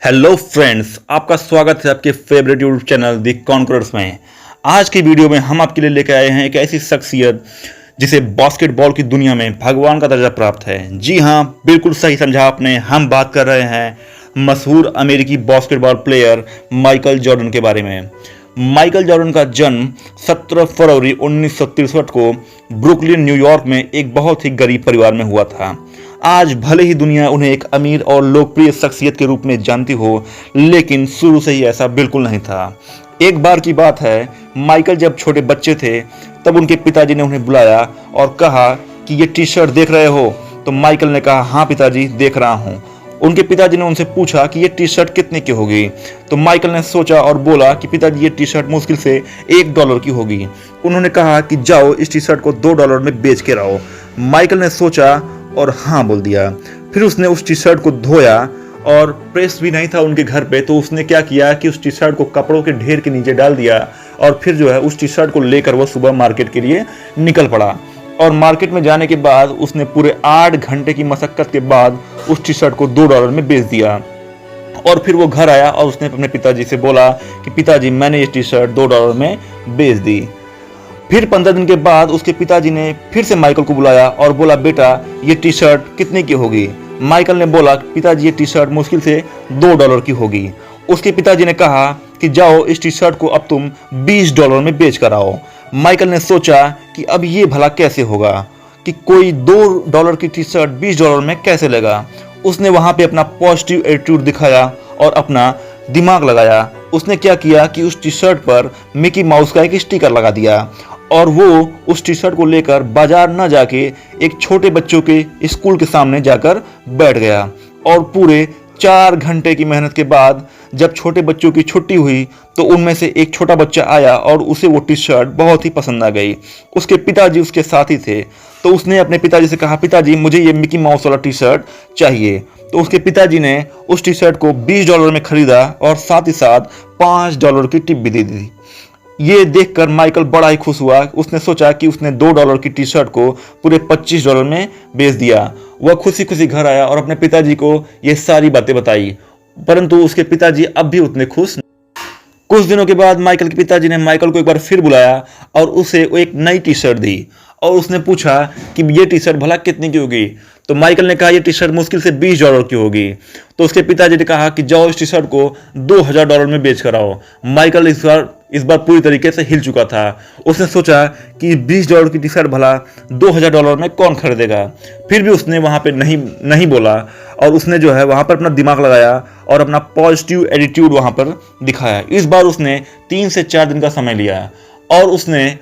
Hello friends, आपका स्वागत है आपके फेवरेट यूट्यूब चैनल दी कॉन्करर्स में। आज की वीडियो में हम आपके लिए लेकर आए हैं एक ऐसी शख्सियत जिसे बास्केटबॉल की दुनिया में भगवान का दर्जा प्राप्त है। जी हाँ, बिल्कुल सही समझा आपने। हम बात कर रहे हैं मशहूर अमेरिकी बास्केटबॉल प्लेयर माइकल जॉर्डन के बारे में। माइकल जॉर्डन का जन्म 17 फरवरी 1963 को ब्रुकलिन, न्यूयॉर्क में एक बहुत ही गरीब परिवार में हुआ था। आज भले ही दुनिया उन्हें एक अमीर और लोकप्रिय शख्सियत के रूप में जानती हो, लेकिन शुरू से ही ऐसा बिल्कुल नहीं था। एक बार की बात है, माइकल जब छोटे बच्चे थे तब उनके पिताजी ने उन्हें बुलाया और कहा कि ये टी शर्ट देख रहे हो? तो माइकल ने कहा, हाँ पिताजी, देख रहा हूँ। उनके पिताजी ने उनसे पूछा कि ये टी शर्ट कितने की होगी? तो माइकल ने सोचा और बोला कि पिताजी, ये टी शर्ट मुश्किल से $1 की होगी। उन्होंने कहा कि जाओ इस टी शर्ट को $2 में बेच के लाओ। माइकल ने सोचा और हाँ बोल दिया। फिर उसने उस टी शर्ट को धोया और प्रेस भी नहीं था उनके घर पे, तो उसने क्या किया कि उस टी शर्ट को कपड़ों के ढेर के नीचे डाल दिया और फिर जो है उस टी शर्ट को लेकर वो सुबह मार्केट के लिए निकल पड़ा। और मार्केट में जाने के बाद उसने पूरे 8 घंटे की मशक्कत के बाद उस टी शर्ट को $2 में बेच दिया। और फिर वो घर आया और उसने अपने पिताजी से बोला कि पिताजी, मैंने ये टी शर्ट $2 में बेच दी। फिर 15 दिन के बाद उसके पिताजी ने फिर से माइकल को बुलाया और बोला, बेटा ये टी शर्ट कितने की होगी? माइकल ने बोला, पिताजी ये टी शर्ट मुश्किल से $2 की होगी। उसके पिताजी ने कहा कि जाओ इस टी शर्ट को अब तुम $20 में बेच कर आओ। माइकल ने सोचा कि अब ये भला कैसे होगा कि कोई $2 की टी शर्ट $20 में कैसे लेगा। उसने वहां पे अपना पॉजिटिव एटीट्यूड दिखाया और अपना दिमाग लगाया। उसने क्या किया कि उस टी शर्ट पर मिकी माउस का एक स्टिकर लगा दिया और वो उस टी शर्ट को लेकर बाजार न जाके एक छोटे बच्चों के स्कूल के सामने जाकर बैठ गया। और पूरे 4 घंटे की मेहनत के बाद जब छोटे बच्चों की छुट्टी हुई तो उनमें से एक छोटा बच्चा आया और उसे वो टी शर्ट बहुत ही पसंद आ गई। उसके पिताजी उसके साथ ही थे, तो उसने अपने पिताजी से कहा, पिताजी मुझे ये मिकी माउस वाला टी शर्ट चाहिए। तो उसके पिताजी ने उस टी शर्ट को $20 में खरीदा और साथ ही साथ $5 की टिप भी दे दी। ये देखकर माइकल बड़ा ही खुश हुआ। उसने सोचा कि उसने $2 की टी शर्ट को पूरे $25 में बेच दिया। वह खुशी खुशी घर आया और अपने पिताजी को ये सारी बातें बताई, परंतु उसके पिताजी अब भी उतने खुश नहीं। कुछ दिनों के बाद माइकल के पिताजी ने माइकल को एक बार फिर बुलाया और उसे एक नई टी शर्ट दी और उसने पूछा कि ये टी शर्ट भला कितने की होगी? तो माइकल ने कहा, ये टी शर्ट मुश्किल से $20 की होगी। तो उसके पिताजी ने कहा कि जाओ इस टी शर्ट को $2000 में बेच कर आओ। माइकल इस बार पूरी तरीके से हिल चुका था। उसने सोचा कि $20 की टी शर्ट भला $2000 में कौन खरीदेगा। फिर भी उसने वहां पे नहीं बोला और उसने जो है वहां पर अपना दिमाग लगाया और अपना पॉजिटिव एटीट्यूड वहां पर दिखाया। इस बार उसने 3 से 4 दिन का समय लिया और उसने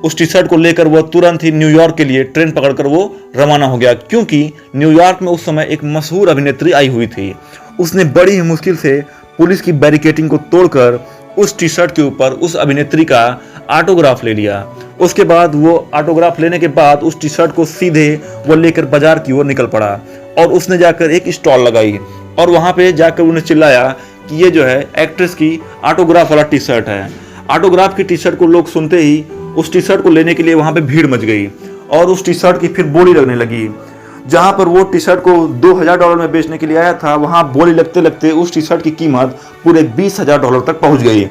उस टी शर्ट को लेकर वो तुरंत ही न्यूयॉर्क के लिए ट्रेन पकड़कर वो रवाना हो गया, क्योंकि न्यूयॉर्क में उस समय एक मशहूर अभिनेत्री आई हुई थी। उसने बड़ी ही मुश्किल से पुलिस की बैरिकेडिंग को तोड़कर उस टी शर्ट के ऊपर उस अभिनेत्री का ऑटोग्राफ ले लिया। उसके बाद वो ऑटोग्राफ लेने के बाद उस टी शर्ट को सीधे वो लेकर बाजार की ओर निकल पड़ा और उसने जाकर एक स्टॉल लगाई और वहां पे जाकर उन्हें चिल्लाया कि ये जो है एक्ट्रेस की ऑटोग्राफ वाला टी शर्ट है। ऑटोग्राफ की टी शर्ट को लोग सुनते ही उस टी शर्ट को लेने के लिए वहां पे भीड़ मच गई और उस टी शर्ट की फिर बोली लगने लगी। जहां पर वो टी शर्ट को $2000 में बेचने के लिए आया था, वहां बोली लगते लगते उस टी शर्ट की कीमत पूरे $20000 तक पहुंच गई।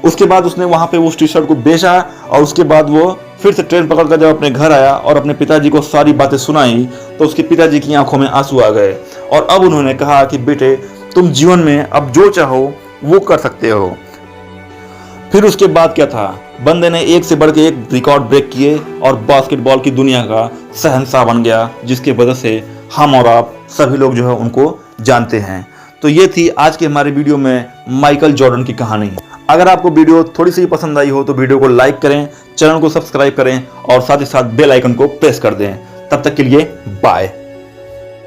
उसके बाद उसने वहां पे उस टी शर्ट को बेचा और उसके बाद वो फिर से ट्रेन पकड़कर जब अपने घर आया और अपने पिताजी को सारी बातें सुनाई तो उसके पिताजी की आंखों में आंसू आ गए और अब उन्होंने कहा कि बेटे, तुम जीवन में अब जो चाहो वो कर सकते हो। फिर उसके बाद क्या था, बंदे ने एक से बढ़ के एक रिकॉर्ड ब्रेक किए और बास्केटबॉल की दुनिया का शहंशाह बन गया, जिसके वजह से हम और आप सभी लोग जो है उनको जानते हैं। तो ये थी आज के हमारे वीडियो में माइकल जॉर्डन की कहानी। अगर आपको वीडियो थोड़ी सी पसंद आई हो तो वीडियो को लाइक करें, चैनल को सब्सक्राइब करें और साथ ही साथ बेल आइकन को प्रेस कर दें। तब तक के लिए बाय।